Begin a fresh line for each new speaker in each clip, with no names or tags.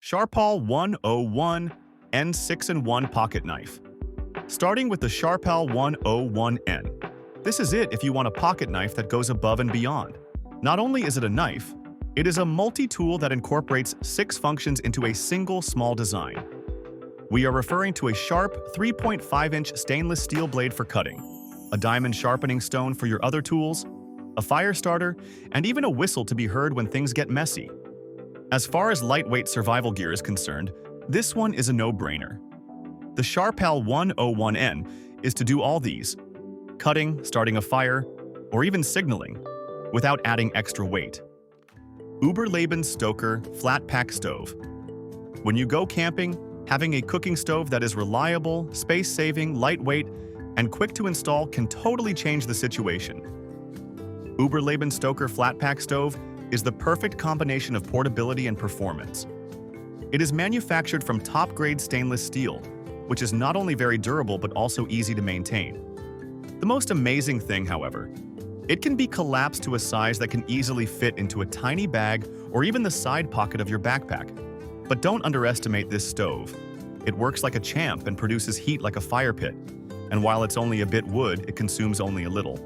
Sharpal 101 N6-in-1 Pocket Knife. Starting with the Sharpal 101N. This is it if you want a pocket knife that goes above and beyond. Not only is it a knife, it is a multi-tool that incorporates 6 functions into a single small design. We are referring to a sharp 3.5-inch stainless steel blade for cutting, a diamond sharpening stone for your other tools, a fire starter, and even a whistle to be heard when things get messy. As far as lightweight survival gear is concerned, this one is a no-brainer. The Sharpal 101N is to do all these: cutting, starting a fire, or even signaling, without adding extra weight. Uberleben Stoker Flatpack Stove. When you go camping, having a cooking stove that is reliable, space-saving, lightweight, and quick to install can totally change the situation. Uberleben Stoker Flatpack Stove is the perfect combination of portability and performance. It is manufactured from top-grade stainless steel, which is not only very durable but also easy to maintain. The most amazing thing, however, it can be collapsed to a size that can easily fit into a tiny bag or even the side pocket of your backpack. But don't underestimate this stove. It works like a champ and produces heat like a fire pit. And while it's only a bit wood, it consumes only a little.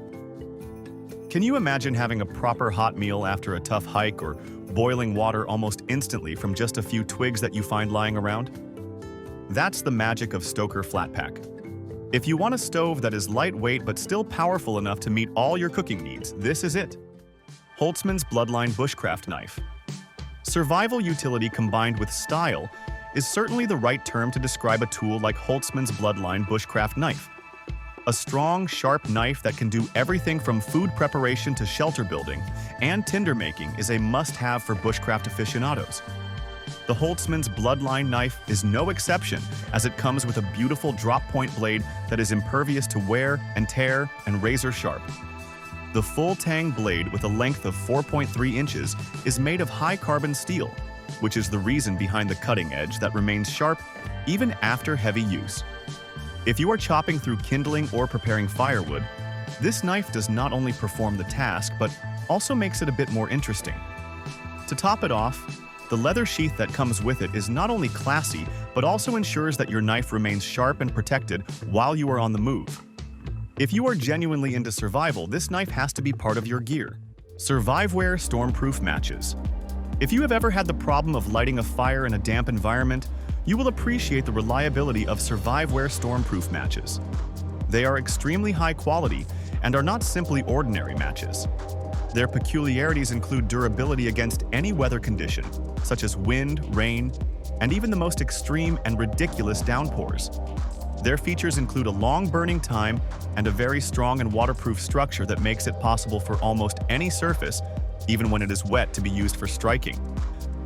Can you imagine having a proper hot meal after a tough hike or boiling water almost instantly from just a few twigs that you find lying around? That's the magic of Stoker Flatpack. If you want a stove that is lightweight but still powerful enough to meet all your cooking needs, this is it. Holtzman's Bloodline Bushcraft Knife. Survival utility combined with style is certainly the right term to describe a tool like Holtzman's Bloodline Bushcraft Knife. A strong, sharp knife that can do everything from food preparation to shelter building and tinder making is a must-have for bushcraft aficionados. The Holtzman's Bloodline knife is no exception, as it comes with a beautiful drop-point blade that is impervious to wear and tear and razor-sharp. The full-tang blade with a length of 4.3 inches is made of high-carbon steel, which is the reason behind the cutting edge that remains sharp even after heavy use. If you are chopping through kindling or preparing firewood, this knife does not only perform the task, but also makes it a bit more interesting. To top it off, the leather sheath that comes with it is not only classy, but also ensures that your knife remains sharp and protected while you are on the move. If you are genuinely into survival, this knife has to be part of your gear. Surviveware Stormproof Matches. If you have ever had the problem of lighting a fire in a damp environment, you will appreciate the reliability of Surviveware Stormproof matches. They are extremely high quality and are not simply ordinary matches. Their peculiarities include durability against any weather condition, such as wind, rain, and even the most extreme and ridiculous downpours. Their features include a long burning time and a very strong and waterproof structure that makes it possible for almost any surface, even when it is wet, to be used for striking.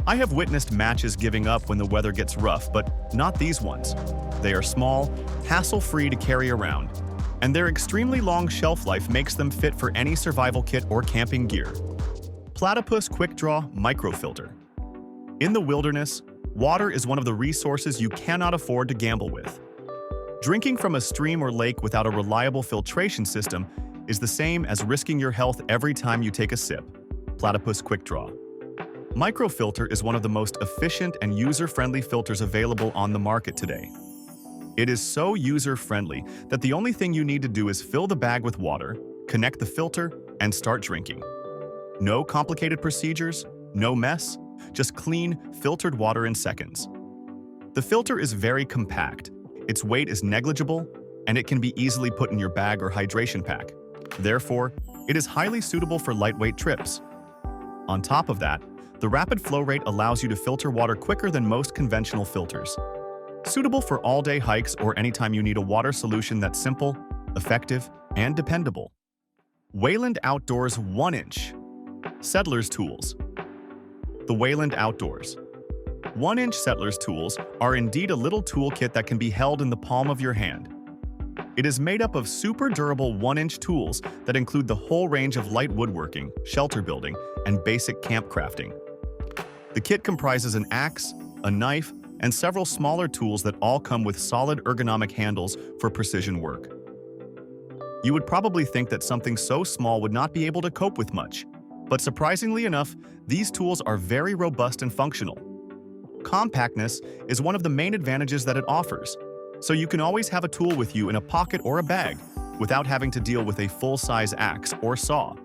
I have witnessed matches giving up when the weather gets rough, but not these ones. They are small, hassle-free to carry around, and their extremely long shelf life makes them fit for any survival kit or camping gear. Platypus Quick Draw Microfilter. In the wilderness, water is one of the resources you cannot afford to gamble with. Drinking from a stream or lake without a reliable filtration system is the same as risking your health every time you take a sip. Platypus Quick Draw. Microfilter is one of the most efficient and user-friendly filters available on the market today. It is so user-friendly that the only thing you need to do is fill the bag with water, connect the filter, and start drinking. No complicated procedures, no mess, just clean, filtered water in seconds. The filter is very compact, its weight is negligible, and it can be easily put in your bag or hydration pack. Therefore, it is highly suitable for lightweight trips. On top of that, the rapid flow rate allows you to filter water quicker than most conventional filters. Suitable for all-day hikes or anytime you need a water solution that's simple, effective, and dependable. Wayland Outdoors 1-inch Settler's Tools. The Wayland Outdoors 1-inch Settler's Tools are indeed a little toolkit that can be held in the palm of your hand. It is made up of super durable 1-inch tools that include the whole range of light woodworking, shelter building, and basic camp crafting. The kit comprises an axe, a knife, and several smaller tools that all come with solid ergonomic handles for precision work. You would probably think that something so small would not be able to cope with much, but surprisingly enough, these tools are very robust and functional. compactness is one of the main advantages that it offers, so you can always have a tool with you in a pocket or a bag without having to deal with a full-size axe or saw.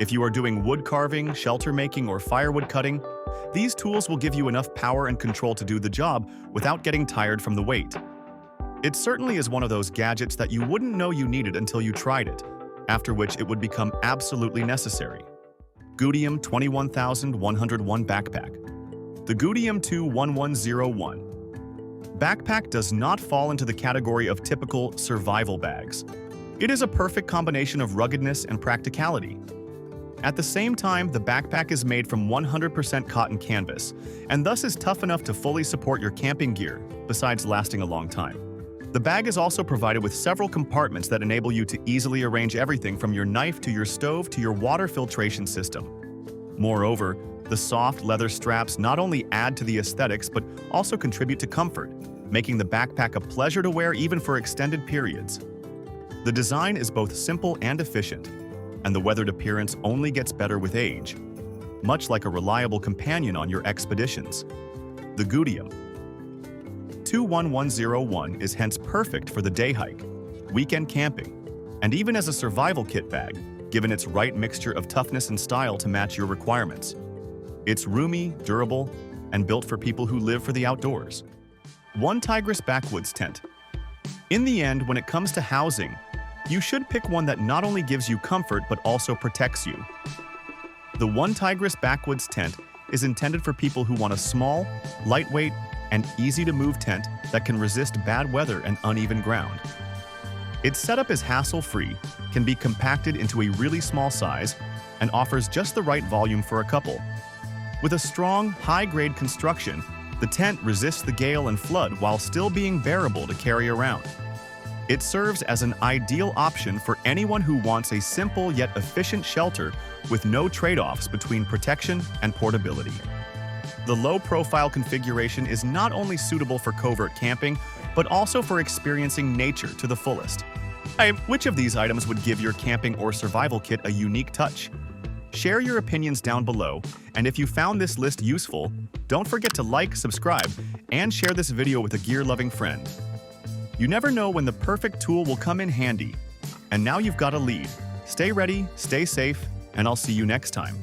If you are doing wood carving, shelter making, or firewood cutting, these tools will give you enough power and control to do the job without getting tired from the weight. It certainly is one of those gadgets that you wouldn't know you needed until you tried it, after which it would become absolutely necessary. Gootium 21101 Backpack. The Gootium 21101 backpack does not fall into the category of typical survival bags. It is a perfect combination of ruggedness and practicality. At the same time, the backpack is made from 100% cotton canvas, and thus is tough enough to fully support your camping gear, besides lasting a long time. The bag is also provided with several compartments that enable you to easily arrange everything from your knife to your stove to your water filtration system. Moreover, the soft leather straps not only add to the aesthetics but also contribute to comfort, making the backpack a pleasure to wear even for extended periods. The design is both simple and efficient, and the weathered appearance only gets better with age, much like a reliable companion on your expeditions. The Gootium 21101 is hence perfect for the day hike, weekend camping, and even as a survival kit bag, given its right mixture of toughness and style to match your requirements. It's roomy, durable, and built for people who live for the outdoors. One Tigris backwoods tent. In the end, when it comes to housing, you should pick one that not only gives you comfort but also protects you. The One Tigris backwoods tent is intended for people who want a small, lightweight, and easy-to-move tent that can resist bad weather and uneven ground. Its setup is hassle-free, can be compacted into a really small size, and offers just the right volume for a couple. With a strong, high-grade construction, the tent resists the gale and flood while still being bearable to carry around. It serves as an ideal option for anyone who wants a simple yet efficient shelter with no trade-offs between protection and portability. The low-profile configuration is not only suitable for covert camping, but also for experiencing nature to the fullest. Which of these items would give your camping or survival kit a unique touch? Share your opinions down below, and if you found this list useful, don't forget to like, subscribe, and share this video with a gear-loving friend. You never know when the perfect tool will come in handy. And now you've got a lead. Stay ready, stay safe, and I'll see you next time.